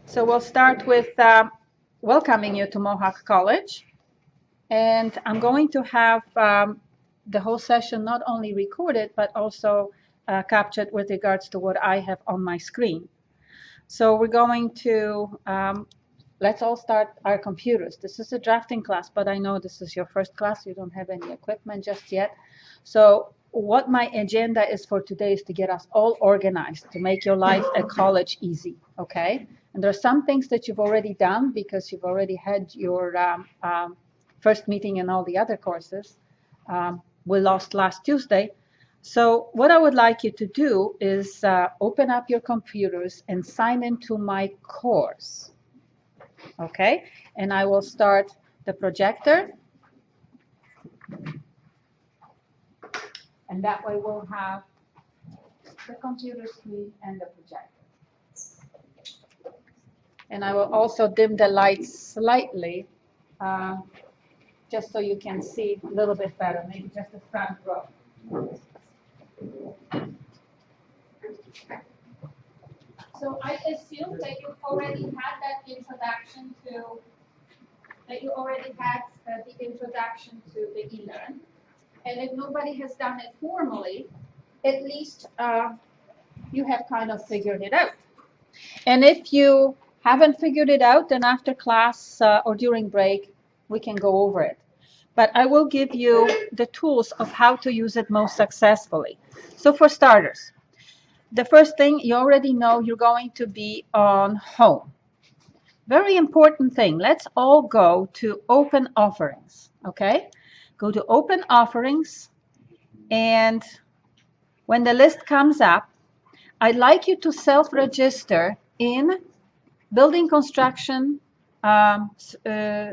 So we'll start with welcoming you to Mohawk College. And I'm going to have the whole session not only recorded, but also captured with regards to what I have on my screen. So we're going to, let's all start our computers. This is a drafting class, but I know this is your first class. You don't have any equipment just yet. So what my agenda is for today is to get us all organized, to make your life at college easy, okay? And there are some things that you've already done because you've already had your first meeting and all the other courses. We lost last Tuesday. So what I would like you to do is open up your computers and sign into my course, okay? And I will start the projector. And that way we'll have the computer screen and the projector. And I will also dim the lights slightly, just so you can see a little bit better, maybe just the front row. So I assume that you've already had that introduction to, the introduction to the eLearn. And if nobody has done it formally, at least you have kind of figured it out. And if you haven't figured it out, then after class or during break, we can go over it. But I will give you the tools of how to use it most successfully. So for starters, the first thing you already know, you're going to be on home. Very important thing. Let's all go to open offerings, okay? Go to open offerings, and when the list comes up, I'd like you to self-register in Building Construction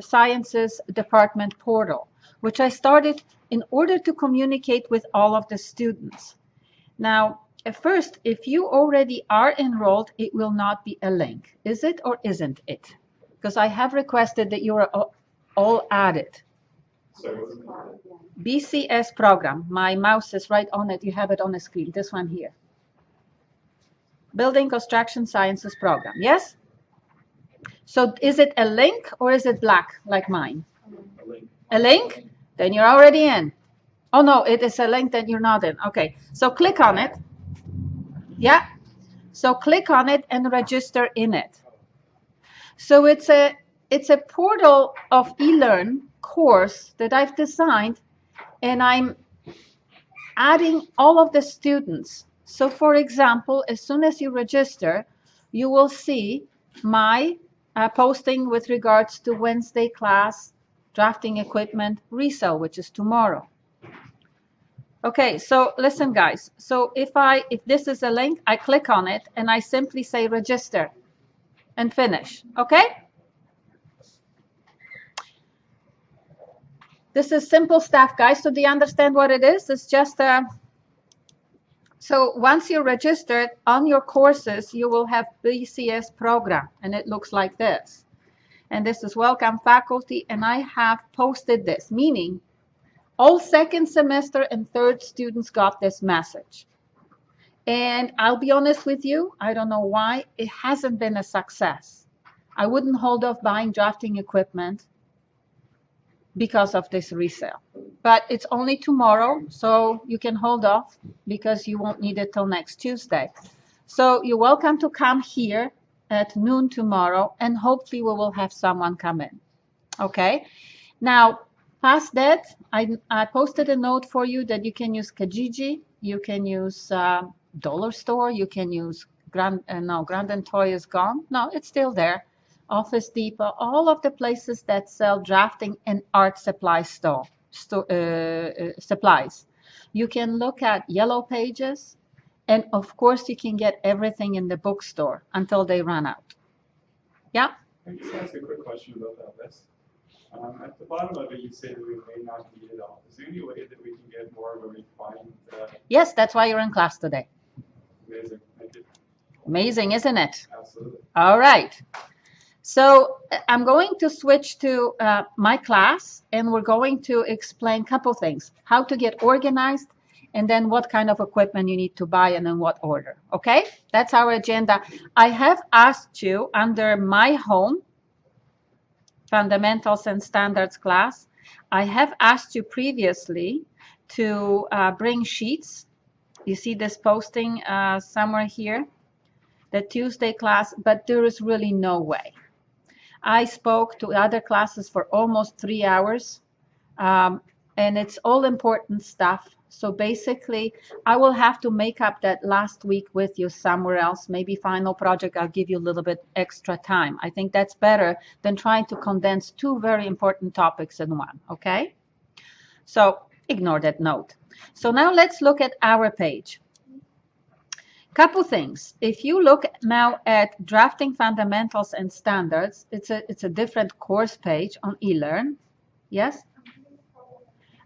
Sciences Department portal, which I started in order to communicate with all of the students. Now, at first, if you already are enrolled, it will not be a link. Is it or isn't it? Because I have requested that you are all added. BCS program. My mouse is right on it. You have it on the screen. This one here. Building Construction Sciences program. Yes? So is it a link or is it black like mine? A link. A link? Then you're already in. Oh no, it is a link that you're not in. Okay, so click on it. Yeah. So click on it and register in it. So it's a portal of eLearn course that I've designed, and I'm adding all of the students. So for example, as soon as you register, you will see my posting with regards to Wednesday class, drafting equipment, resale, which is tomorrow. Okay, so listen guys, so if this is a link, I click on it and I simply say register and finish, okay? This is simple stuff, guys. So do you understand what it is? It's just so once you're registered on your courses, you will have BCS program, and it looks like this. And this is welcome faculty, and I have posted this, meaning all second semester and third students got this message. And I'll be honest with you, I don't know why, it hasn't been a success. I wouldn't hold off buying drafting equipment because of this resale. But it's only tomorrow, so you can hold off because you won't need it till next Tuesday. So you're welcome to come here at noon tomorrow, and hopefully we will have someone come in. Okay? Now, past that, I posted a note for you that you can use Kijiji, you can use Dollar Store, you can use Grand and Toy is gone. No, it's still there. Office Depot, all of the places that sell drafting and art supply supplies. You can look at Yellow Pages, and of course you can get everything in the bookstore until they run out. Yeah? Can I just ask a quick question about that list? At the bottom of it, you say that we may not need it all. Is there any way that we can get more of a refined? Yes, that's why you're in class today. Amazing. Thank you. Amazing, isn't it? Absolutely. All right. So I'm going to switch to my class, and we're going to explain a couple things. How to get organized and then what kind of equipment you need to buy and in what order. Okay, that's our agenda. I have asked you under my home, Fundamentals and Standards class, I have asked you previously to bring sheets. You see this posting somewhere here, the Tuesday class, but there is really no way. I spoke to other classes for almost 3 hours, and it's all important stuff. So basically, I will have to make up that last week with you somewhere else. Maybe final project, I'll give you a little bit extra time. I think that's better than trying to condense two very important topics in one, okay? So ignore that note. So now let's look at our page. Couple things. If you look now at drafting fundamentals and standards, it's a different course page on eLearn. Yes?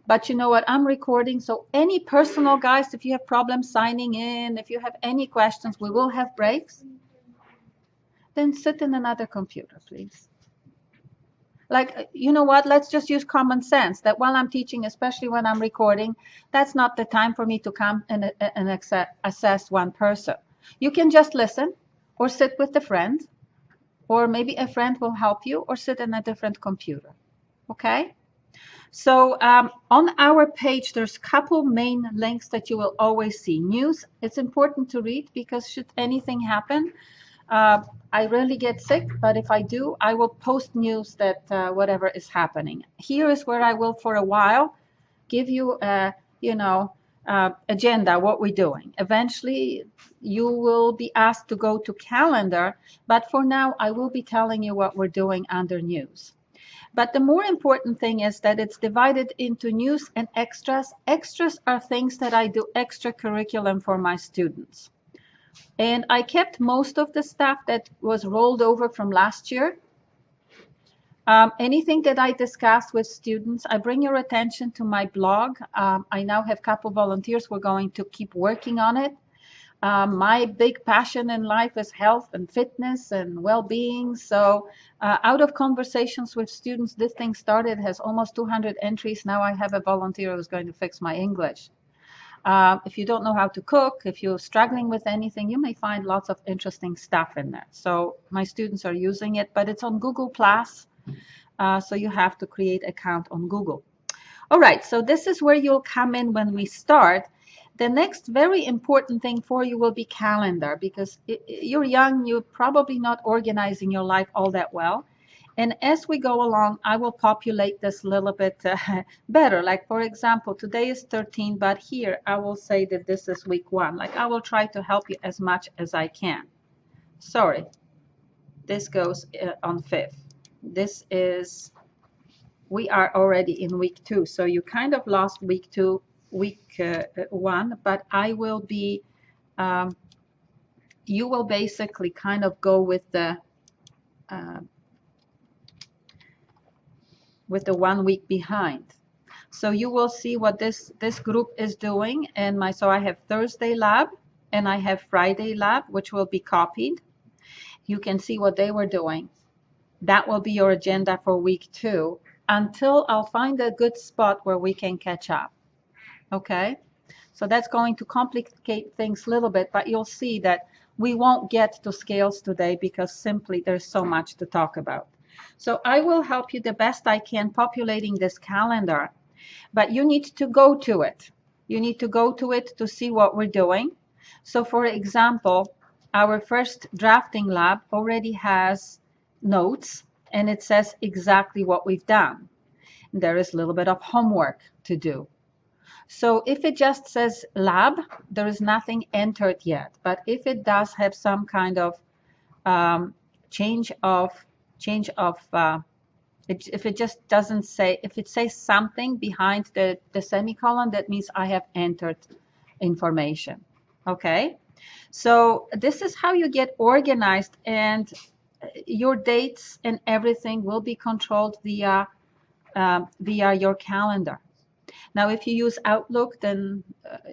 But you know what? I'm recording, so any personal guys, if you have problems signing in, if you have any questions, we will have breaks. Then sit in another computer, please. Like, you know what? Let's just use common sense that while I'm teaching, especially when I'm recording, that's not the time for me to come and assess one person. You can just listen or sit with a friend, or maybe a friend will help you, or sit in a different computer. Okay? So on our page, there's a couple main links that you will always see. News, it's important to read because should anything happen, I rarely get sick, but if I do, I will post news that whatever is happening. Here is where I will, for a while, give you a, agenda, what we're doing. Eventually, you will be asked to go to calendar, but for now, I will be telling you what we're doing under news. But the more important thing is that it's divided into news and extras. Extras are things that I do extra curriculum for my students. And I kept most of the stuff that was rolled over from last year. Anything that I discuss with students, I bring your attention to my blog. I now have a couple volunteers. We're going to keep working on it. My big passion in life is health and fitness and well-being. So out of conversations with students, this thing started, has almost 200 entries. Now I have a volunteer who's going to fix my English. If you don't know how to cook, if you're struggling with anything, you may find lots of interesting stuff in there. So my students are using it, but it's on Google+. So you have to create an account on Google. All right, so this is where you'll come in when we start. The next very important thing for you will be calendar, because you're young, you're probably not organizing your life all that well. And as we go along, I will populate this a little bit better. Like, for example, today is 13, but here I will say that this is week 1. Like, I will try to help you as much as I can. Sorry, this goes on 5th. This is, we are already in week 2. So you kind of lost week 2, week 1, but I will be, you will basically kind of go with the 1 week behind. So you will see what this group is doing. And so I have Thursday lab and I have Friday lab, which will be copied. You can see what they were doing. That will be your agenda for week 2 until I'll find a good spot where we can catch up. Okay? So that's going to complicate things a little bit, but you'll see that we won't get to scales today because simply there's so much to talk about. So I will help you the best I can populating this calendar, but you need to go to it. You need to go to it to see what we're doing. So for example, our first drafting lab already has notes and it says exactly what we've done. There is a little bit of homework to do. So if it just says lab, there is nothing entered yet. But if it does have some kind of if it just doesn't say, if it says something behind the semicolon, that means I have entered information. Okay, so this is how you get organized, and your dates and everything will be controlled via your calendar. Now, if you use Outlook, then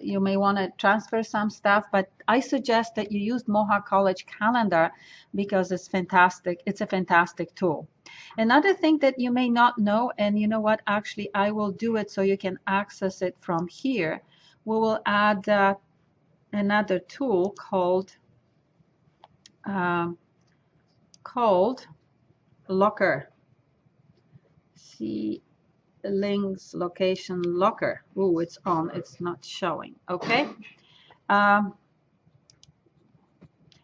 you may want to transfer some stuff, but I suggest that you use Mohawk College Calendar because it's fantastic. It's a fantastic tool. Another thing that you may not know, and you know what, actually, I will do it so you can access it from here. we will add another tool um, called locker. See links location locker. Oh, it's on. It's not showing. Okay. Um,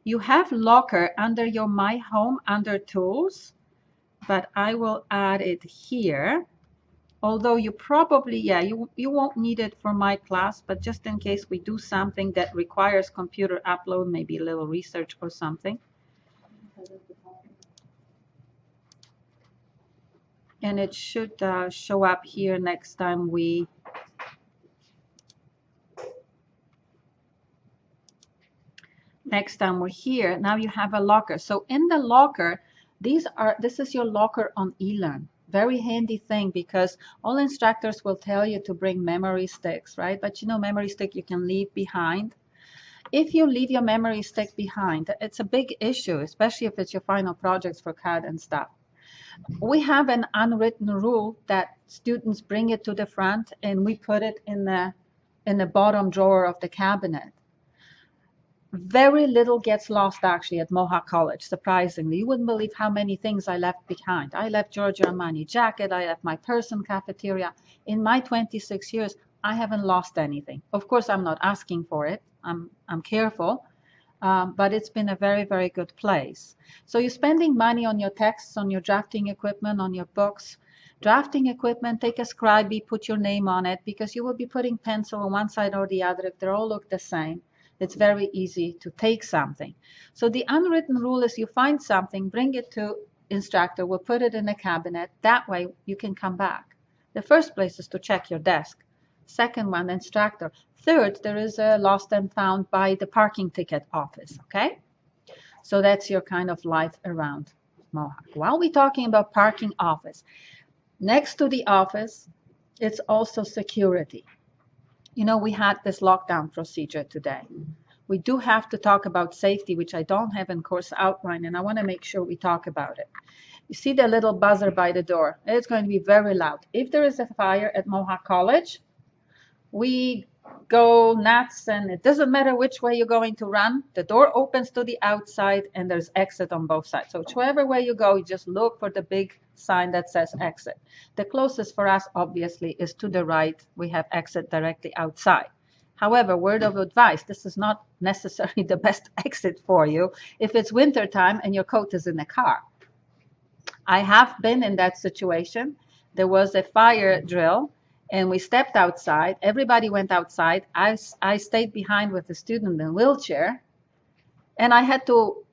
you have locker under your My Home under tools, but I will add it here. Although you probably, yeah, you won't need it for my class, but just in case we do something that requires computer upload, maybe a little research or something. And it should show up here next time we're here. Now you have a locker. So in the locker, this is your locker on eLearn. Very handy thing because all instructors will tell you to bring memory sticks, right? But you know, memory stick you can leave behind. If you leave your memory stick behind, it's a big issue, especially if it's your final projects for CAD and stuff. We have an unwritten rule that students bring it to the front and we put it in the bottom drawer of the cabinet. Very little gets lost actually at Mohawk College, surprisingly. You wouldn't believe how many things I left behind. I left Giorgio Armani jacket, I left my purse in cafeteria. In my 26 years, I haven't lost anything. Of course, I'm not asking for it. I'm careful. But it's been a very, very good place. So you're spending money on your texts, on your drafting equipment, on your books. Drafting equipment, take a Scribie, put your name on it, because you will be putting pencil on one side or the other. If they all look the same, it's very easy to take something. So the unwritten rule is you find something, bring it to instructor, we'll put it in a cabinet. That way you can come back. The first place is to check your desk. Second one, instructor. Third, there is a lost and found by the parking ticket office, okay? So that's your kind of life around Mohawk. While we're talking about parking office, next to the office, it's also security. You know, we had this lockdown procedure today. We do have to talk about safety, which I don't have in course outline, and I want to make sure we talk about it. You see the little buzzer by the door. It's going to be very loud. If there is a fire at Mohawk College, we go nuts, and it doesn't matter which way you're going to run. The door opens to the outside and there's exit on both sides. So whichever way you go, you just look for the big sign that says exit. The closest for us obviously is to the right. We have exit directly outside. However, word of advice, this is not necessarily the best exit for you if it's winter time and your coat is in the car. I have been in that situation. There was a fire drill and we stepped outside. Everybody went outside. I stayed behind with the student in a wheelchair, and I had to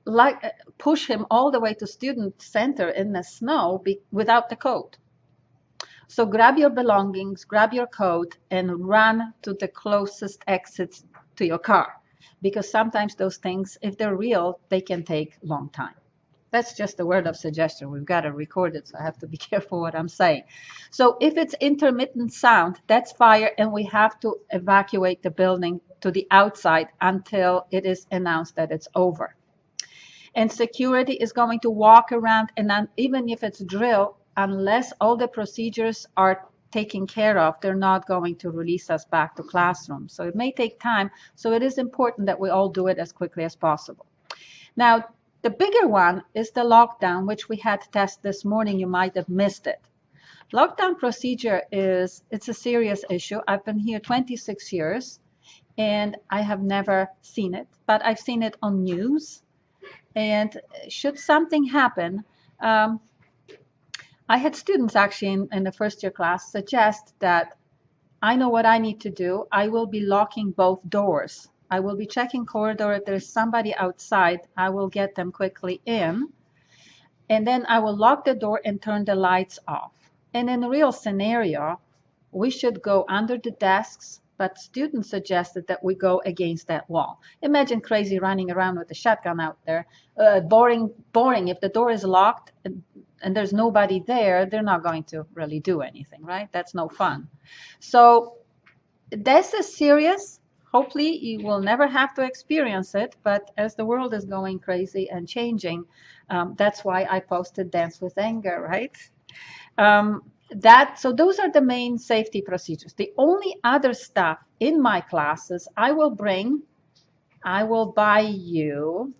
push him all the way to student center in the snow without the coat. So grab your belongings, grab your coat, and run to the closest exits to your car, because sometimes those things, if they're real, they can take a long time. That's just a word of suggestion. We've got to record it, so I have to be careful what I'm saying. So if it's intermittent sound, that's fire, and we have to evacuate the building to the outside until it is announced that it's over. And security is going to walk around, and then even if it's drill, unless all the procedures are taken care of, they're not going to release us back to classrooms. So it may take time, so it is important that we all do it as quickly as possible. Now, the bigger one is the lockdown, which we had test this morning. You might have missed it. Lockdown procedure it's a serious issue. I've been here 26 years and I have never seen it, but I've seen it on news. And should something happen, I had students actually in the first year class suggest that I know what I need to do. I will be locking both doors. I will be checking corridor. If there's somebody outside, I will get them quickly in. And then I will lock the door and turn the lights off. And in a real scenario, we should go under the desks, but students suggested that we go against that wall. Imagine crazy running around with a shotgun out there. Boring. If the door is locked and there's nobody there, they're not going to really do anything, right? That's no fun. So this is serious. Hopefully you will never have to experience it, but as the world is going crazy and changing, that's why I posted Dance with Anger, right? So those are the main safety procedures. The only other stuff in my classes, I will buy you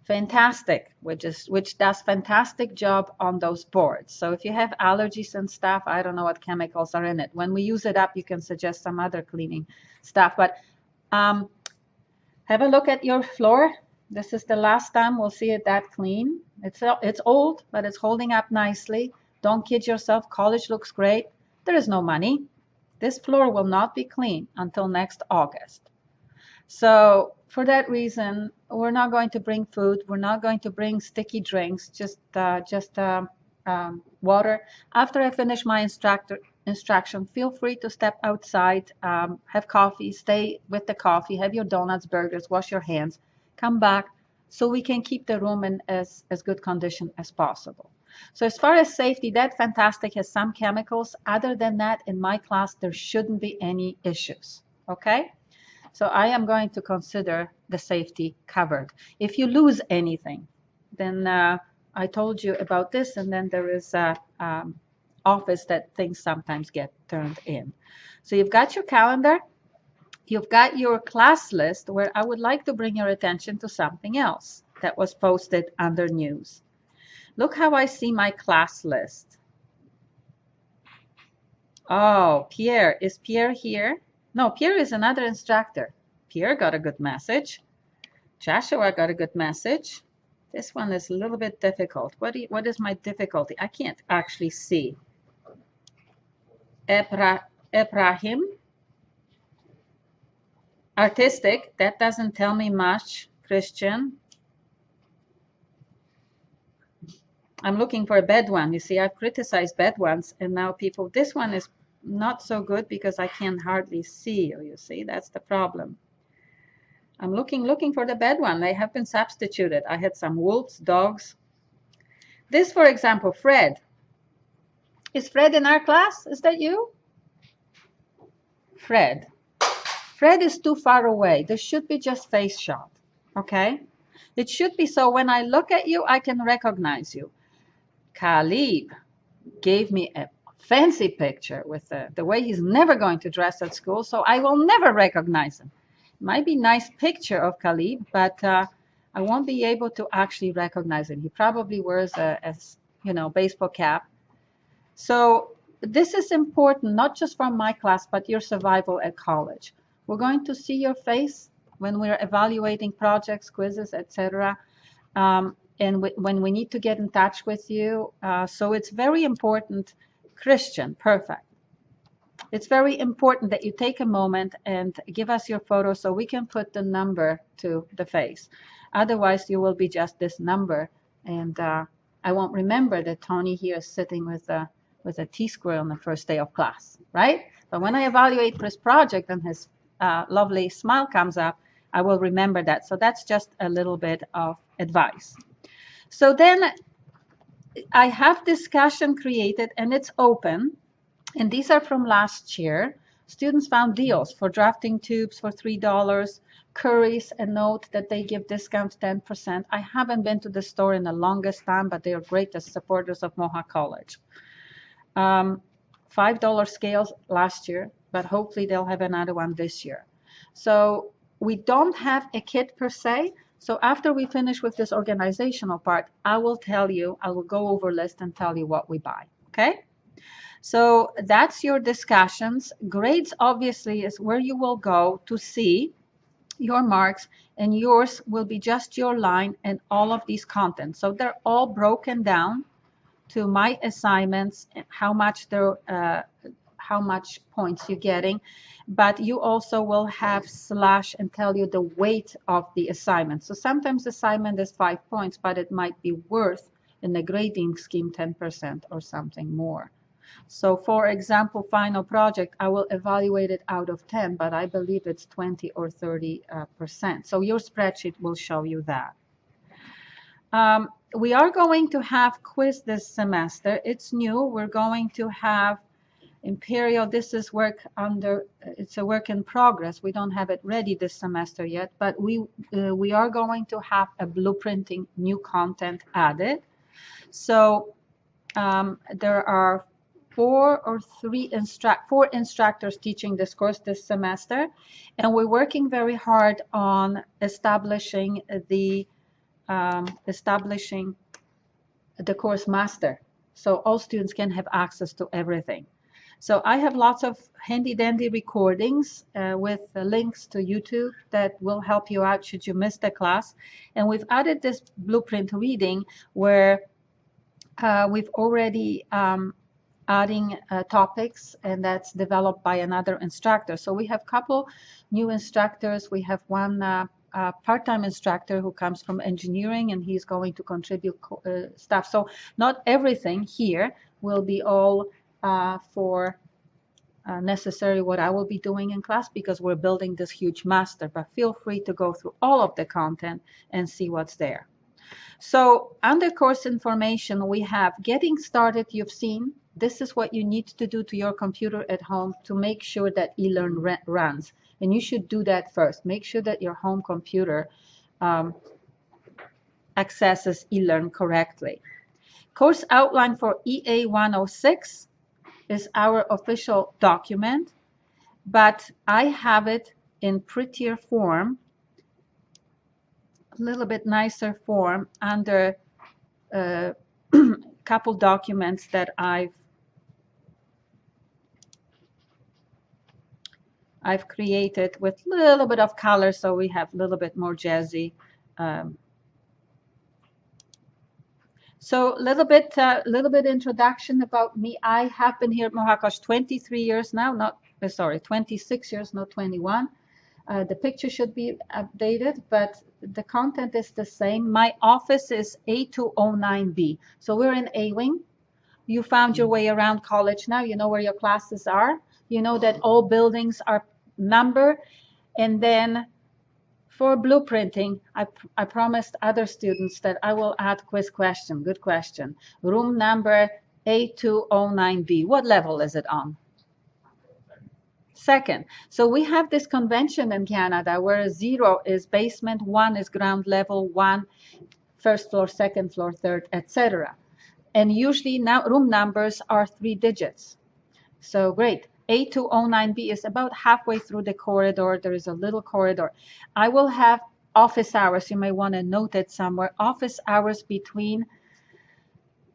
Fantastic, which does fantastic job on those boards. So if you have allergies and stuff, I don't know what chemicals are in it. When we use it up, you can suggest some other cleaning stuff. But have a look at your floor. This is the last time we'll see it that clean. It's old, but it's holding up nicely. Don't kid yourself. College looks great. There is no money. This floor will not be clean until next August. So for that reason, we're not going to bring food. We're not going to bring sticky drinks, just water. After I finish my instruction, feel free to step outside, have coffee, stay with the coffee, have your donuts, burgers, wash your hands, come back so we can keep the room in as good condition as possible. So as far as safety, that Fantastic has some chemicals. Other than that, in my class, there shouldn't be any issues, okay? So I am going to consider the safety covered. If you lose anything, then I told you about this, and then there is a office that things sometimes get turned in. So you've got your calendar, you've got your class list, where I would like to bring your attention to something else that was posted under news. Look how I see my class list. Oh, Pierre, is Pierre here? No, Pierre is another instructor. Pierre got a good message. Joshua got a good message. This one is a little bit difficult. What is my difficulty? I can't actually see. Ebrahim. Artistic. That doesn't tell me much. Christian. I'm looking for a bad one. You see, I've criticized bad ones, and now people, this one is not so good because I can hardly see you. You see, that's the problem. I'm looking for the bad one. They have been substituted. I had some wolves, dogs. This, for example, Fred. Is Fred in our class? Is that you? Fred. Fred is too far away. This should be just face shot. Okay? It should be so when I look at you, I can recognize you. Khalib gave me a fancy picture with the way he's never going to dress at school, so I will never recognize him. It might be a nice picture of Khalib, but I won't be able to actually recognize him. He probably wears a baseball cap. So this is important, not just from my class, but your survival at college. We're going to see your face when we're evaluating projects, quizzes, etc. And when we need to get in touch with you. So it's very important. Christian, perfect. It's very important that you take a moment and give us your photo so we can put the number to the face. Otherwise, you will be just this number, and I won't remember that Tony here is sitting with a T-square on the first day of class, right? But when I evaluate his project and his lovely smile comes up, I will remember that. So that's just a little bit of advice. So then I have discussion created, and it's open. And these are from last year. Students found deals for drafting tubes for $3. Curry's, a note that they give discounts 10%. I haven't been to the store in the longest time, but they are great as supporters of Mohawk College. $5 scales last year, but hopefully they'll have another one this year. So we don't have a kit per se. So after we finish with this organizational part, I will go over list and tell you what we buy, okay? So that's your discussions. Grades obviously is where you will go to see your marks, and yours will be just your line and all of these contents. So they're all broken down to my assignments, how much points you're getting, but you also will have slash and tell you the weight of the assignment. So sometimes assignment is 5 points, but it might be worth in the grading scheme 10% or something more. So for example, final project, I will evaluate it out of 10, but I believe it's 20 or 30%. So your spreadsheet will show you that. We are going to have quiz this semester. It's new. We're going to have Imperial. This is it's a work in progress. We don't have it ready this semester yet, but we are going to have a blueprinting new content added. So there are four instructors teaching this course this semester, and we're working very hard on establishing the course master, so all students can have access to everything. So I have lots of handy dandy recordings with links to YouTube that will help you out should you miss the class. And we've added this blueprint reading where we've already adding topics, and that's developed by another instructor. So we have a couple new instructors. We have one part-time instructor who comes from engineering, and he's going to contribute stuff. So not everything here will be all for necessarily what I will be doing in class, because we're building this huge master, but feel free to go through all of the content and see what's there. So under course information, we have getting started. You've seen this is what you need to do to your computer at home to make sure that eLearn runs. And you should do that first. Make sure that your home computer accesses eLearn correctly. Course outline for EA 106 is our official document, but I have it in prettier form, a little bit nicer form under a couple documents that I've created with a little bit of color, so we have a little bit more jazzy. So a little bit introduction about me. I have been here at Mohakosh 23 years now, 26 years, not 21. The picture should be updated, but the content is the same. My office is A209B. So we're in A wing. You found your way around college now. You know where your classes are. You know that all buildings are numbered. And then for blueprinting, I promised other students that I will add quiz question. Good question. Room number A209B. What level is it on? Second. So we have this convention in Canada where 0 is basement, 1 is ground level, 1 first floor, second floor, third, etc. And usually now room numbers are 3 digits. So great. A209B is about halfway through the corridor. There is a little corridor. I will have office hours. You may want to note it somewhere. Office hours between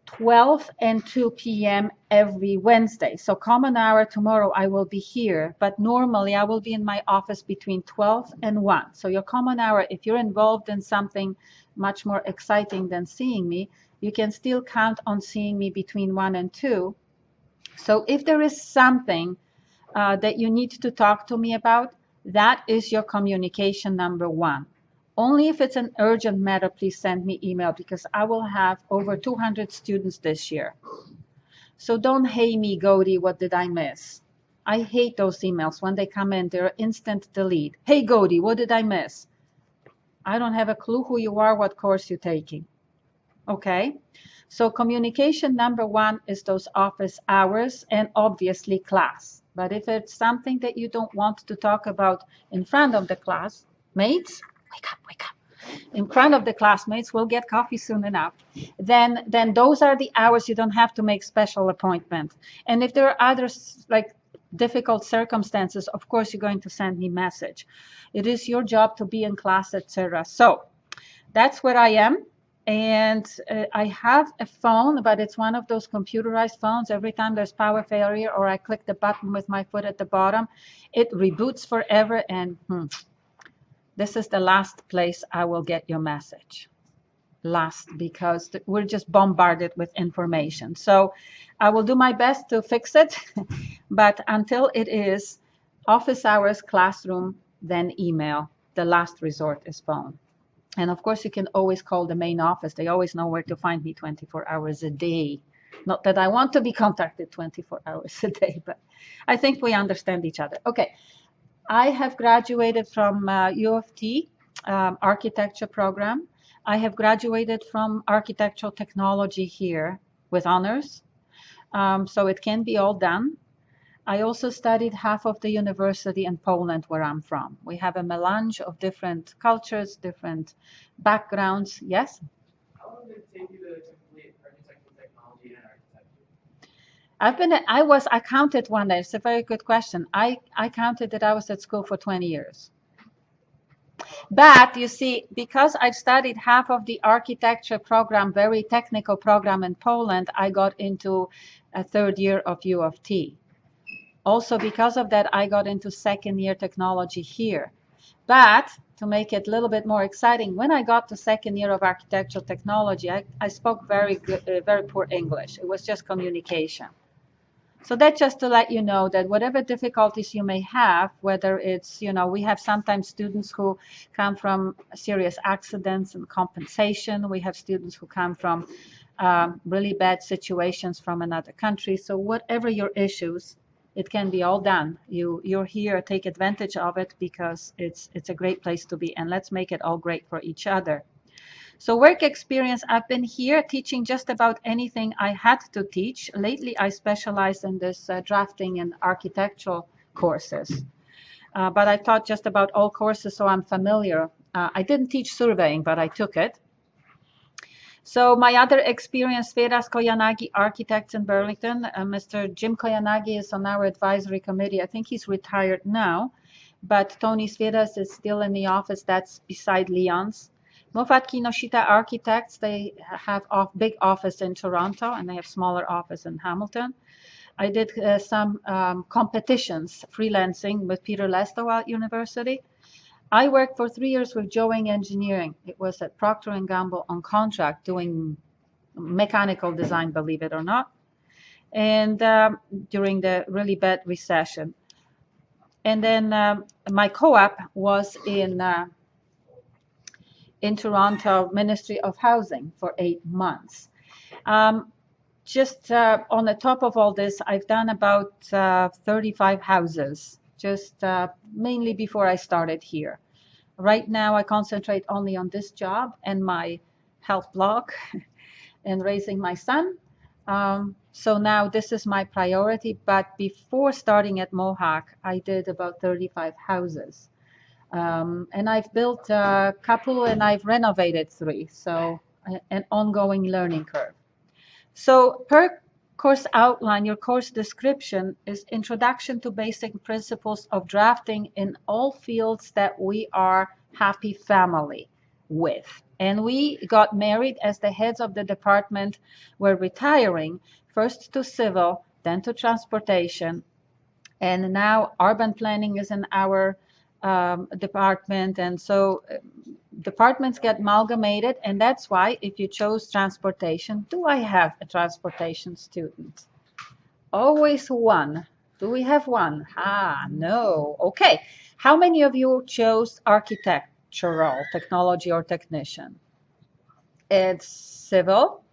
12 and 2 p.m. every Wednesday. So common hour tomorrow I will be here, but normally I will be in my office between 12 and 1. So your common hour, if you're involved in something much more exciting than seeing me, you can still count on seeing me between 1 and 2. So if there is something that you need to talk to me about, that is your communication number 1. Only if it's an urgent matter, please send me email, because I will have over 200 students this year. So don't, hey me, Godi, what did I miss? I hate those emails. When they come in, they're instant delete. Hey, Godi, what did I miss? I don't have a clue who you are, what course you're taking. Okay? So communication number 1 is those office hours and obviously class. But if it's something that you don't want to talk about in front of the classmates, wake up. In front of the classmates, we'll get coffee soon enough. Then those are the hours you don't have to make special appointment. And if there are other like difficult circumstances, of course you're going to send me message. It is your job to be in class, etc. So that's where I am. And I have a phone, but it's one of those computerized phones. Every time there's power failure or I click the button with my foot at the bottom, it reboots forever. And this is the last place I will get your message. Last, because we're just bombarded with information. So I will do my best to fix it. But until it is office hours, classroom, then email. The last resort is phone. And of course, you can always call the main office. They always know where to find me 24 hours a day. Not that I want to be contacted 24 hours a day, but I think we understand each other. Okay, I have graduated from U of T architecture program. I have graduated from architectural technology here with honors. So it can be all done. I also studied half of the university in Poland, where I'm from. We have a melange of different cultures, different backgrounds. Yes? How long did it take you to complete architectural technology and architecture? I counted one day. It's a very good question. I counted that I was at school for 20 years. But you see, because I studied half of the architecture program, very technical program in Poland, I got into a third year of U of T. Also, because of that, I got into second year technology here. But to make it a little bit more exciting, when I got to second year of architectural technology, I spoke very good, very poor English. It was just communication. So that's just to let you know that whatever difficulties you may have, whether it's, we have sometimes students who come from serious accidents and compensation. We have students who come from really bad situations from another country. So whatever your issues, it can be all done. You're here, take advantage of it because it's a great place to be. And let's make it all great for each other. So work experience, I've been here teaching just about anything I had to teach. Lately, I specialize in this drafting and architectural courses. But I taught just about all courses, so I'm familiar. I didn't teach surveying, but I took it. So my other experience, Vedas Koyanagi Architects in Burlington. Mr. Jim Koyanagi is on our advisory committee. I think he's retired now, but Tony Svedas is still in the office. That's beside Leon's. Moffat Kinoshita Architects, they have a big office in Toronto and they have smaller office in Hamilton. I did some competitions, freelancing with Peter Lestow at university. I worked for 3 years with Joing Engineering. It was at Procter & Gamble on contract doing mechanical design, believe it or not, and during the really bad recession. And then my co-op was in Toronto Ministry of Housing for 8 months. Just on the top of all this, I've done about 35 houses, just mainly before I started here. Right now, I concentrate only on this job and my health blog and raising my son. So now this is my priority, but before starting at Mohawk, I did about 35 houses. And I've built a couple and I've renovated 3, so an ongoing learning curve. So per course outline, your course description is Introduction to Basic Principles of Drafting in all fields that we are happy family with. And we got married as the heads of the department were retiring, first to civil, then to transportation. And now urban planning is in our department. And so departments get amalgamated, and that's why if you chose transportation, do I have a transportation student? Always one. Do we have one? No. Okay. How many of you chose architectural technology or technician? It's civil.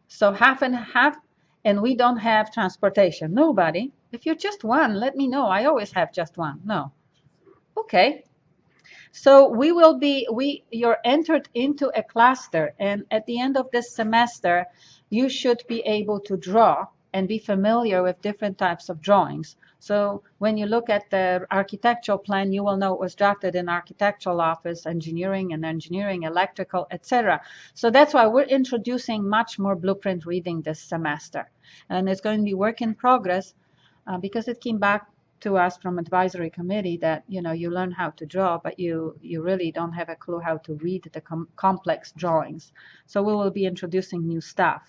So half and half, and we don't have transportation. Nobody. If you're just one, let me know. I always have just one. No. Okay. So you're entered into a cluster, and at the end of this semester, you should be able to draw and be familiar with different types of drawings. So when you look at the architectural plan, you will know it was drafted in architectural office, engineering, electrical, etc. So that's why we're introducing much more blueprint reading this semester. And it's going to be work in progress because it came back to us from advisory committee that you learn how to draw, but you really don't have a clue how to read the complex drawings. So we will be introducing new stuff.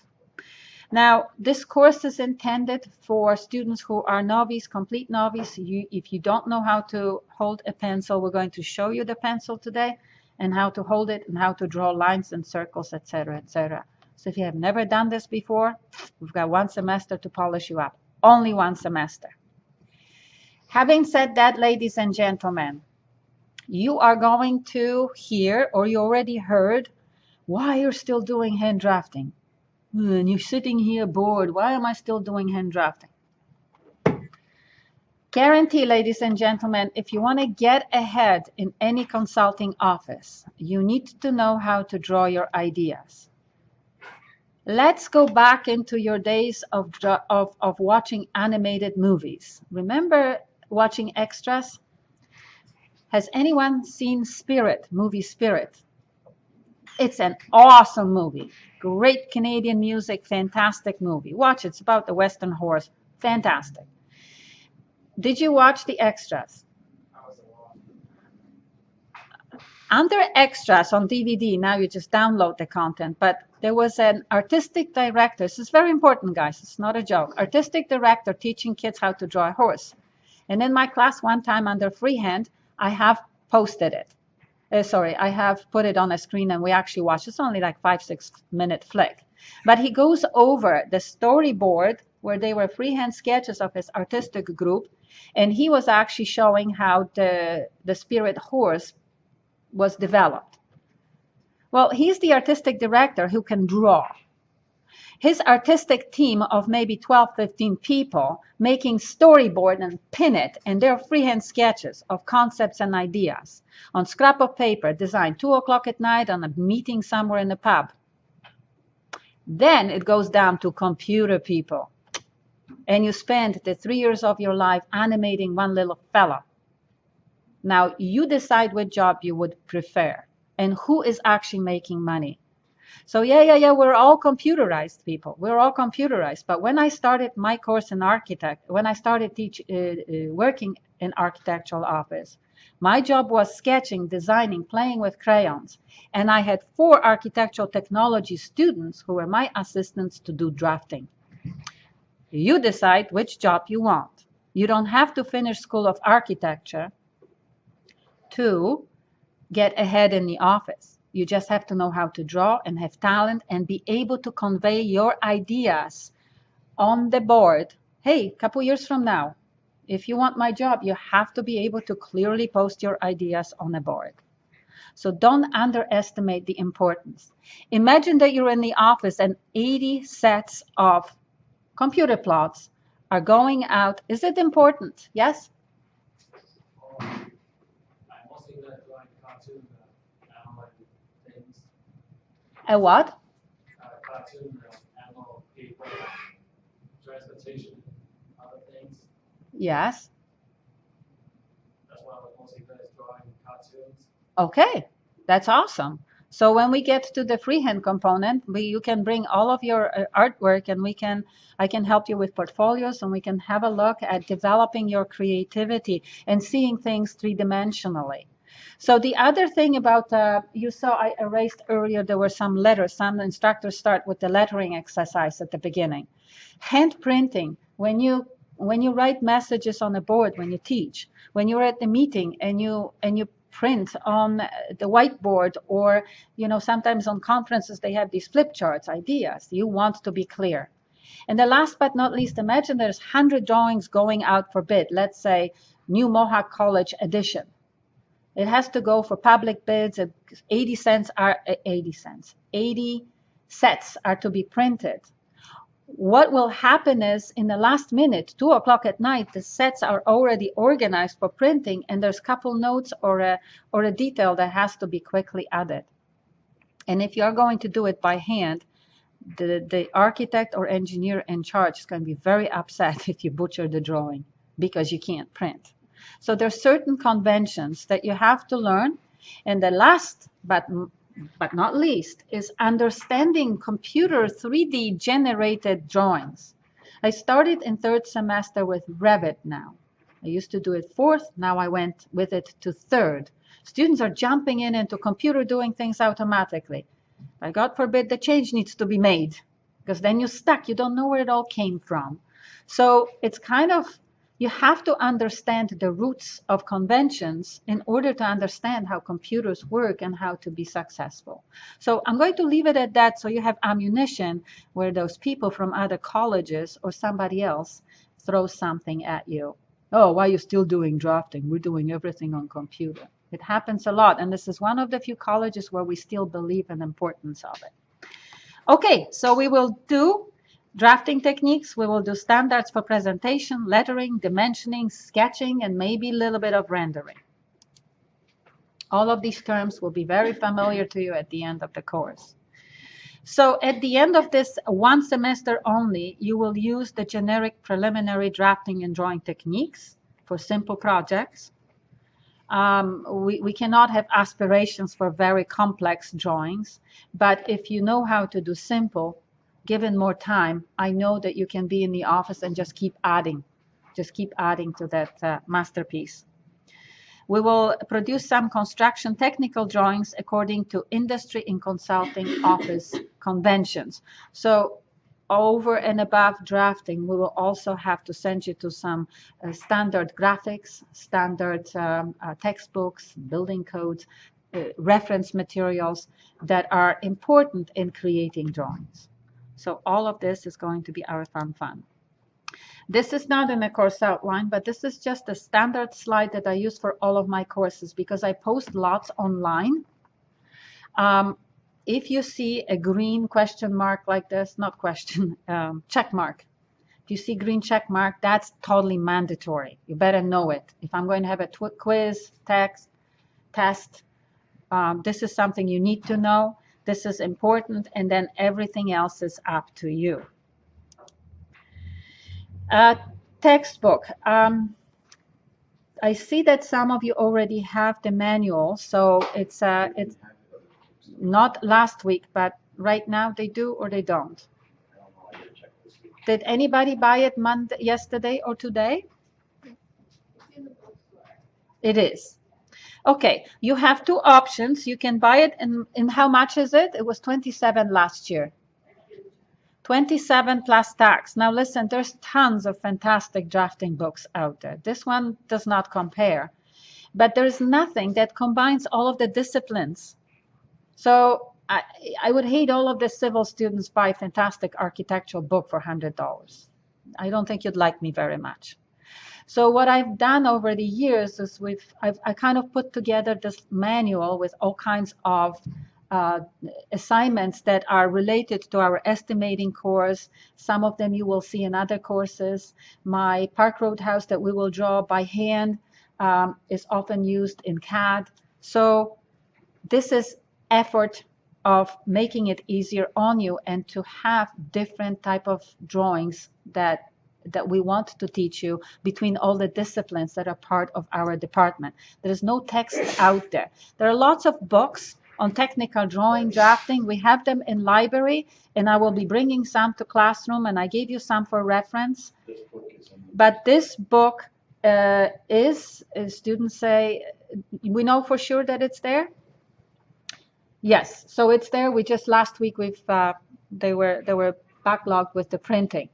Now, this course is intended for students who are novice, complete novice. If you don't know how to hold a pencil, we're going to show you the pencil today and how to hold it and how to draw lines and circles, etc., etc. So if you have never done this before, we've got 1 semester to polish you up. Only 1 semester. Having said that, ladies and gentlemen, you are going to hear, or you already heard, why you're still doing hand drafting. And you're sitting here bored. Why am I still doing hand drafting? Guarantee, ladies and gentlemen, if you want to get ahead in any consulting office, you need to know how to draw your ideas. Let's go back into your days of watching animated movies. Remember watching extras? Has anyone seen Spirit, movie Spirit? It's an awesome movie. Great Canadian music, fantastic movie. Watch it. It's about the Western horse. Fantastic. Did you watch the extras? Under extras on DVD, now you just download the content, but there was an artistic director. This is very important, guys. It's not a joke. Artistic director teaching kids how to draw a horse. And in my class one time under freehand, I have posted it. Sorry, I have put it on a screen and we actually watched. It's only like 5-6 minute flick. But he goes over the storyboard where they were freehand sketches of his artistic group. And he was actually showing how the spirit horse was developed. Well, he's the artistic director who can draw. His artistic team of maybe 12, 15 people making storyboard and pin it, and they're freehand sketches of concepts and ideas on scrap of paper designed 2 o'clock at night on a meeting somewhere in a pub. Then it goes down to computer people. And you spend the 3 years of your life animating one little fella. Now you decide what job you would prefer and who is actually making money. So yeah, we're all computerized people. We're all computerized. But when I started my course in when I started working in architectural office, my job was sketching, designing, playing with crayons. And I had 4 architectural technology students who were my assistants to do drafting. You decide which job you want. You don't have to finish School of Architecture to get ahead in the office. You just have to know how to draw and have talent and be able to convey your ideas on the board. Hey, a couple years from now, if you want my job, you have to be able to clearly post your ideas on a board. So don't underestimate the importance. Imagine that you're in the office and 80 sets of computer plots are going out. Is it important? Yes? I'm mostly good at drawing cartoon animal things. A what? Cartoon animal people, transportation, other things. Yes. That's why I was mostly good at drawing cartoons. Okay, that's awesome. So when we get to the freehand component, you can bring all of your artwork and I can help you with portfolios and we can have a look at developing your creativity and seeing things 3-dimensionally. So the other thing about, you saw I erased earlier, there were some letters. Some instructors start with the lettering exercise at the beginning. Hand printing, when you write messages on a board, when you teach, when you're at the meeting and you print on the whiteboard, or sometimes on conferences they have these flip charts, ideas. You want to be clear. And the last but not least, imagine there's 100 drawings going out for bid. Let's say New Mohawk College edition. It has to go for public bids. 80 sets are to be printed. What will happen is in the last minute, 2 o'clock at night, the sets are already organized for printing and there's a couple notes or a detail that has to be quickly added. And if you're going to do it by hand, the architect or engineer in charge is going to be very upset if you butcher the drawing because you can't print. So there's certain conventions that you have to learn. And the last but not least is understanding computer 3D generated drawings. I started in 3rd semester with Revit now. I used to do it 4th, now I went with it to 3rd. Students are jumping into computer doing things automatically. By God forbid the change needs to be made, because then you're stuck, you don't know where it all came from. So it's kind of, you have to understand the roots of conventions in order to understand how computers work and how to be successful. So I'm going to leave it at that so you have ammunition where those people from other colleges or somebody else throw something at you. Oh, why are you still doing drafting? We're doing everything on computer. It happens a lot, and this is one of the few colleges where we still believe in the importance of it. Okay, so we will do drafting techniques, we will do standards for presentation, lettering, dimensioning, sketching, and maybe a little bit of rendering. All of these terms will be very familiar to you at the end of the course. So at the end of this 1 semester only, you will use the generic preliminary drafting and drawing techniques for simple projects. We cannot have aspirations for very complex drawings, but if you know how to do simple, given more time, I know that you can be in the office and just keep adding to that masterpiece. We will produce some construction technical drawings according to industry and consulting office conventions. So over and above drafting, we will also have to send you to some standard graphics, standard textbooks, building codes, reference materials that are important in creating drawings. So all of this is going to be our fun. This is not in a course outline, but this is just a standard slide that I use for all of my courses because I post lots online. If you see a green question mark like this, not question, check mark. If you see green check mark, that's totally mandatory. You better know it. If I'm going to have a quiz, text, test, this is something you need to know. This is important, and then everything else is up to you. Textbook. I see that some of you already have the manual, so it's not last week, but right now they do or they don't. Did anybody buy it yesterday or today? It is. Okay, you have two options. You can buy it in how much is it? It was 27 last year. 27 plus tax. Now listen, there's tons of fantastic drafting books out there. This one does not compare, but there's nothing that combines all of the disciplines. So I would hate all of the civil students buy a fantastic architectural book for $100. I don't think you'd like me very much. So what I've done over the years is I kind of put together this manual with all kinds of assignments that are related to our estimating course. Some of them you will see in other courses. My Park Road house that we will draw by hand is often used in CAD. So this is effort of making it easier on you and to have different type of drawings that we want to teach you between all the disciplines that are part of our department. There is no text out there. There are lots of books on technical drawing, drafting. We have them in library, and I will be bringing some to classroom, and I gave you some for reference. But this book students say, we know for sure that it's there? Yes, so it's there. We just last week they were backlogged with the printing.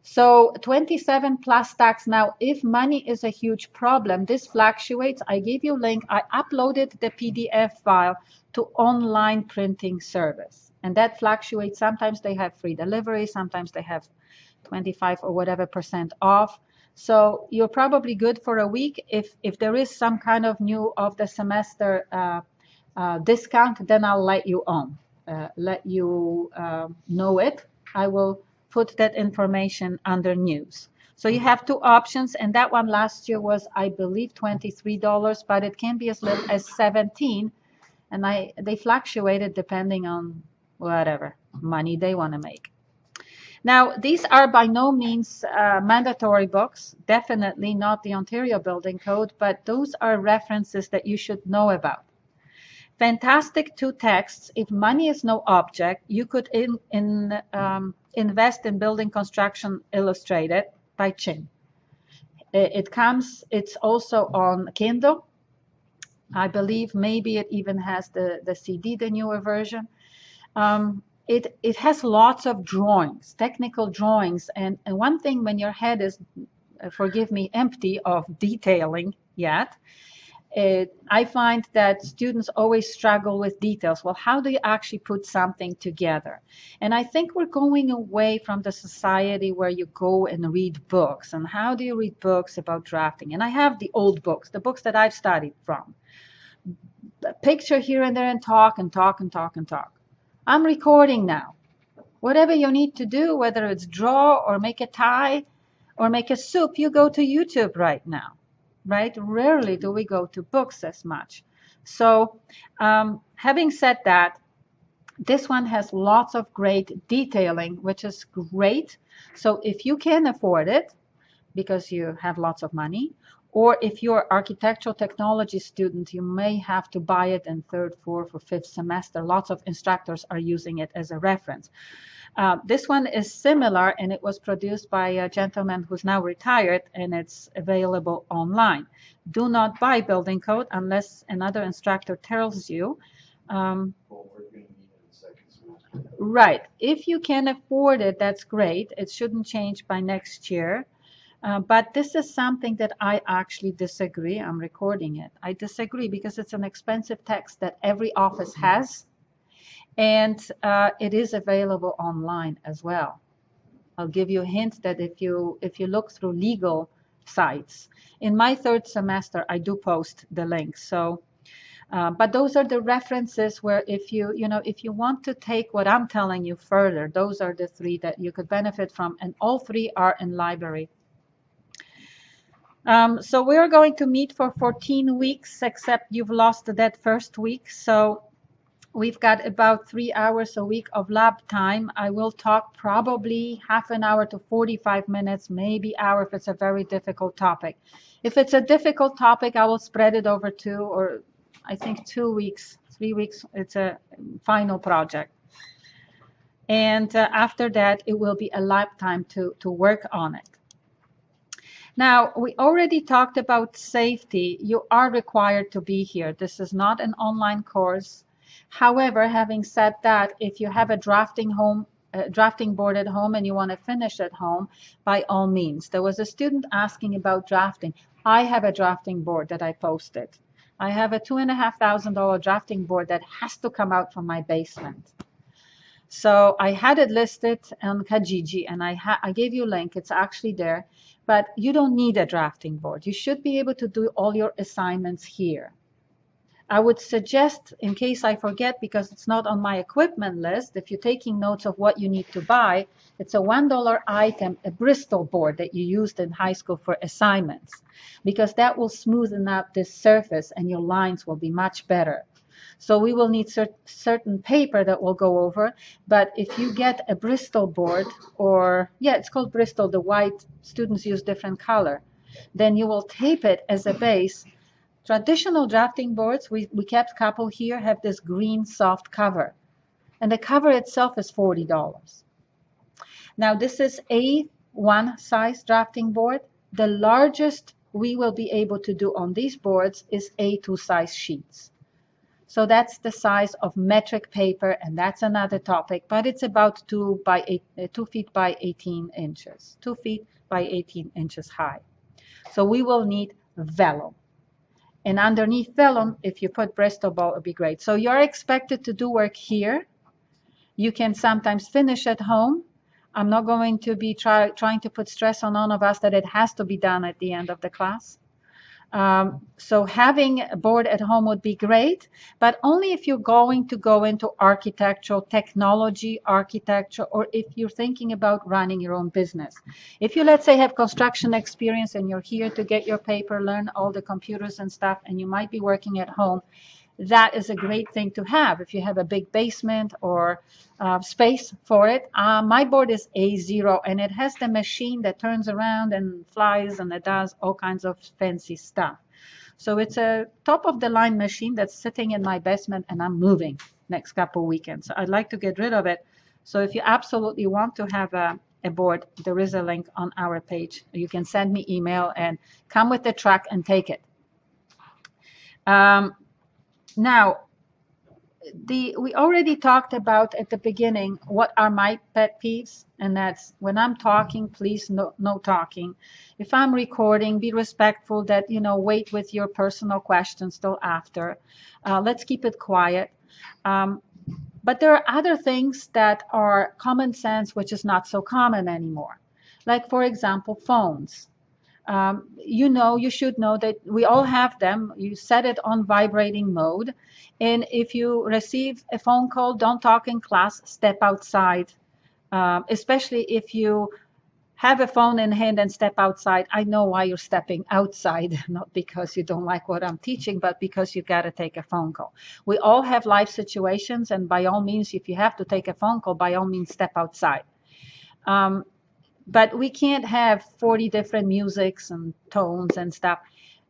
So 27 plus tax. Now, if money is a huge problem, this fluctuates. I gave you a link. I uploaded the PDF file to online printing service, and that fluctuates. Sometimes they have free delivery, sometimes they have 25 or whatever % off. So you're probably good for a week. If there is some kind of new of the semester discount, then I'll let you know it. I will put that information under news. So you have two options, and that one last year was, I believe, $23, but it can be as little as 17, and they fluctuated depending on whatever money they want to make. Now, these are by no means mandatory books, definitely not the Ontario Building Code, but those are references that you should know about. Fantastic two texts. If money is no object, you could invest in Building Construction Illustrated by Chin. It's also on Kindle. I believe maybe it even has the CD, the newer version. It has lots of drawings, technical drawings. And one thing when your head is, forgive me, empty of detailing yet, I find that students always struggle with details. Well, how do you actually put something together? And I think we're going away from the society where you go and read books. And how do you read books about drafting? And I have the old books, the books that I've studied from. Picture here and there and talk and talk and talk and talk. I'm recording now. Whatever you need to do, whether it's draw or make a tie or make a soup, you go to YouTube right now. Right? Rarely do we go to books as much. So having said that, this one has lots of great detailing, which is great. So if you can afford it, because you have lots of money, Or if you're architectural technology student, you may have to buy it in third, fourth, or fifth semester. Lots of instructors are using it as a reference. This one is similar, and it was produced by a gentleman who's now retired, and it's available online. Do not buy building code unless another instructor tells you. Well, we're gonna need it in the second semester. Right. If you can afford it, that's great. It shouldn't change by next year. But this is something that I actually disagree. I'm recording it. I disagree because it's an expensive text that every office has, and it is available online as well. I'll give you a hint that if you look through legal sites, in my third semester, I do post the links. So, but those are the references where if you want to take what I'm telling you further, those are the three that you could benefit from, and all three are in library. So we're going to meet for 14 weeks, except you've lost that first week. So we've got about 3 hours a week of lab time. I will talk probably half an hour to 45 minutes, maybe hour if it's a very difficult topic. If it's a difficult topic, I will spread it over 2 or I think 2 weeks, 3 weeks. It's a final project. And after that, it will be a lab time to work on it. Now, we already talked about safety. You are required to be here. This is not an online course. However, having said that, if you have a drafting board at home and you want to finish at home, by all means. There was a student asking about drafting. I have a drafting board that I posted. I have a $2,500 drafting board that has to come out from my basement. So I had it listed on Kijiji, and I gave you a link. It's actually there. But you don't need a drafting board. You should be able to do all your assignments here. I would suggest, in case I forget, because it's not on my equipment list, if you're taking notes of what you need to buy, it's a $1 item, a Bristol board that you used in high school for assignments, because that will smoothen out this surface and your lines will be much better. So we will need certain paper that we'll go over, but if you get a Bristol board, or yeah, it's called Bristol, the white, students use different color, then you will tape it as a base. Traditional drafting boards, we kept a couple here, have this green soft cover, and the cover itself is $40. Now this is A1 size drafting board. The largest we will be able to do on these boards is A2 size sheets. So that's the size of metric paper, and that's another topic, but it's about 2 feet by 18 inches, 2 feet by 18 inches high. So we will need vellum. And underneath vellum, if you put Bristol ball, it would be great. So you're expected to do work here. You can sometimes finish at home. I'm not going to be trying to put stress on none of us that it has to be done at the end of the class. So having a board at home would be great, but only if you're going to go into architectural technology, architecture, or if you're thinking about running your own business. If you, let's say, have construction experience and you're here to get your paper, learn all the computers and stuff, and you might be working at home, that is a great thing to have if you have a big basement or space for it. My board is A0, and it has the machine that turns around and flies, and it does all kinds of fancy stuff. So it's a top-of-the-line machine that's sitting in my basement, and I'm moving next couple weekends. So I'd like to get rid of it. So if you absolutely want to have a board, there is a link on our page. You can send me email and come with the truck and take it. Now, we already talked about at the beginning what are my pet peeves, and that's when I'm talking, please no talking. If I'm recording, be respectful that, wait with your personal questions till after. Let's keep it quiet. But there are other things that are common sense, which is not so common anymore. Like, for example, phones. You should know that we all have them. You set it on vibrating mode. And if you receive a phone call, don't talk in class, step outside. Especially if you have a phone in hand and step outside. I know why you're stepping outside, not because you don't like what I'm teaching, but because you got to take a phone call. We all have life situations, and by all means, if you have to take a phone call, by all means, step outside. But we can't have 40 different musics and tones and stuff.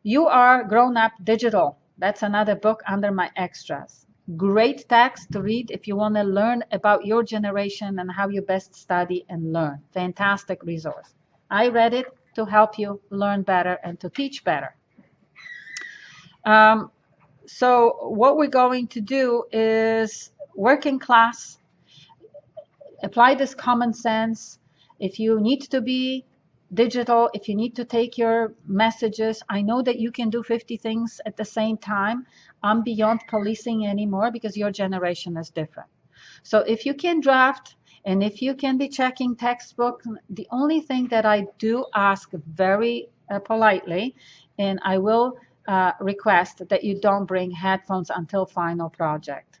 You Are Grown Up Digital. That's another book under my extras. Great text to read if you want to learn about your generation and how you best study and learn. Fantastic resource. I read it to help you learn better and to teach better. So what we're going to do is work in class, apply this common sense. If you need to be digital, if you need to take your messages, I know that you can do 50 things at the same time. I'm beyond policing anymore because your generation is different. So if you can draft and if you can be checking textbooks, the only thing that I do ask very politely, and I will request that you don't bring headphones until final project.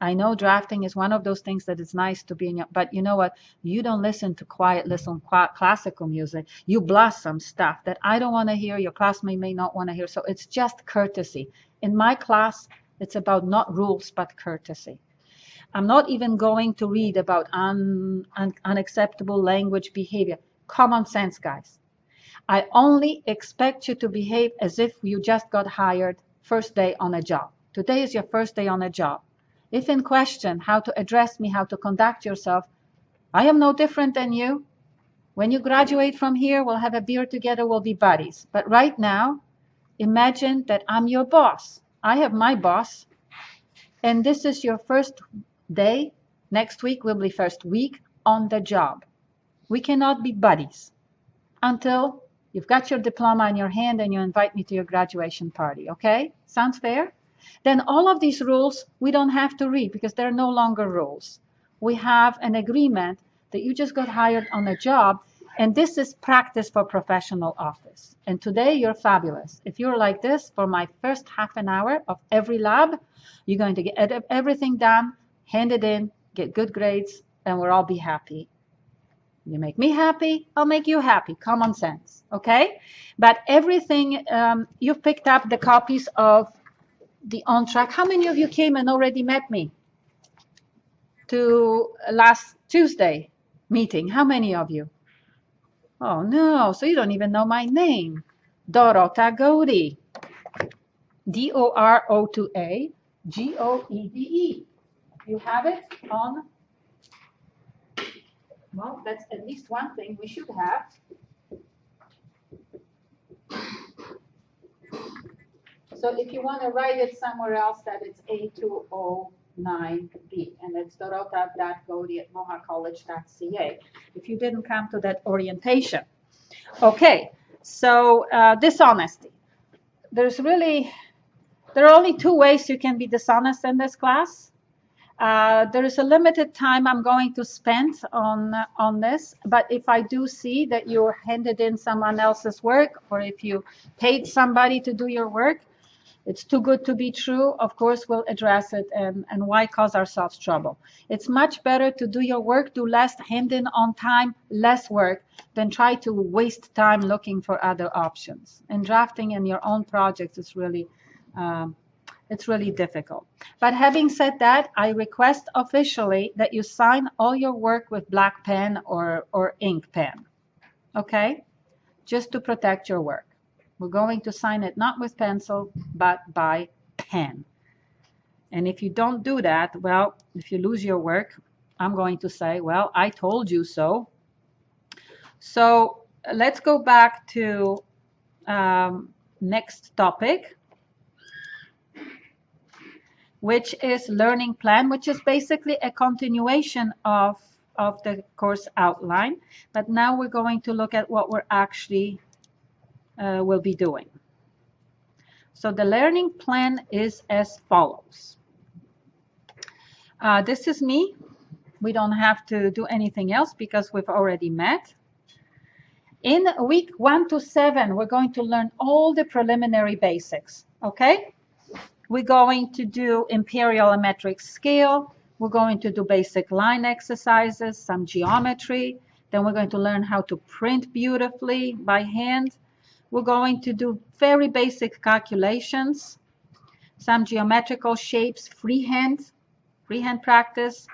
I know drafting is one of those things that it's nice to be in your, but you know what? You don't listen to classical music. You blast some stuff that I don't want to hear, your classmate may not want to hear. So it's just courtesy. In my class, it's about not rules, but courtesy. I'm not even going to read about unacceptable language behavior. Common sense, guys. I only expect you to behave as if you just got hired first day on a job. Today is your first day on a job. If in question how to address me, how to conduct yourself, I am no different than you. When you graduate from here, we'll have a beer together, we'll be buddies. But right now, imagine that I'm your boss. I have my boss, and this is your first day. Next week will be first week on the job. We cannot be buddies until you've got your diploma in your hand and you invite me to your graduation party, okay? Sounds fair? Then all of these rules we don't have to read because they're no longer rules. We have an agreement that you just got hired on a job, and this is practice for professional office. And today you're fabulous. If you're like this for my first half an hour of every lab, you're going to get everything done, hand it in, get good grades, and we'll all be happy. You make me happy, I'll make you happy. Common sense, okay? But everything, you've picked up the copies of the On Track. How many of you came and already met me to last Tuesday meeting? How many of you? Oh no, so you don't even know my name. Dorota Gode. DorotaGoede. You have it on, well, that's at least one thing we should have. So if you want to write it somewhere else, that it's A209B, and it's dorota.gode@mohacollege.ca. If you didn't come to that orientation. Okay, so dishonesty. There are only two ways you can be dishonest in this class. There is a limited time I'm going to spend on this, but if I do see that you handed in someone else's work, or if you paid somebody to do your work, it's too good to be true, of course, we'll address it, and why cause ourselves trouble? It's much better to do your work, do less, hand in on time, less work, than try to waste time looking for other options. And drafting in your own projects is really, it's really difficult. But having said that, I request officially that you sign all your work with black pen or ink pen, okay? Just to protect your work. We're going to sign it not with pencil, but by pen. And if you don't do that, well, if you lose your work, I'm going to say, well, I told you so. So let's go back to next topic, which is learning plan, which is basically a continuation of the course outline. But now we're going to look at what we're actually will be doing. So the learning plan is as follows. This is me. We don't have to do anything else because we've already met. In week 1 to 7, we're going to learn all the preliminary basics, okay? We're going to do imperial and metric scale. We're going to do basic line exercises, some geometry. Then we're going to learn how to print beautifully by hand. We're going to do very basic calculations, some geometrical shapes, freehand practice.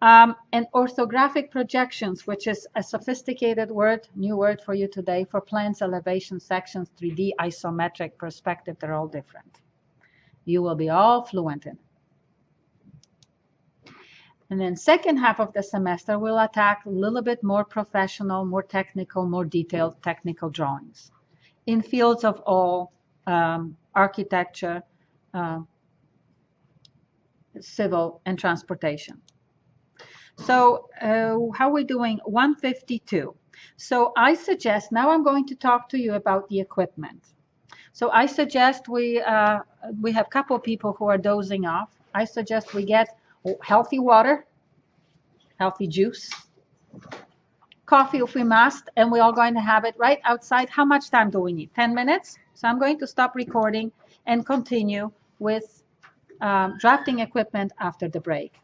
And orthographic projections, which is a sophisticated word, new word for you today, for plans, elevation, sections, 3D, isometric, perspective, they're all different. You will be all fluent in it. And then second half of the semester, we'll attack a little bit more professional, more technical, more detailed technical drawings in fields of all architecture, civil, and transportation. So how are we doing? 152. So I suggest, now I'm going to talk to you about the equipment. So I suggest we have a couple of people who are dozing off. I suggest we get healthy water, healthy juice, coffee if we must, and we're all going to have it right outside. How much time do we need? 10 minutes? So I'm going to stop recording and continue with drafting equipment after the break.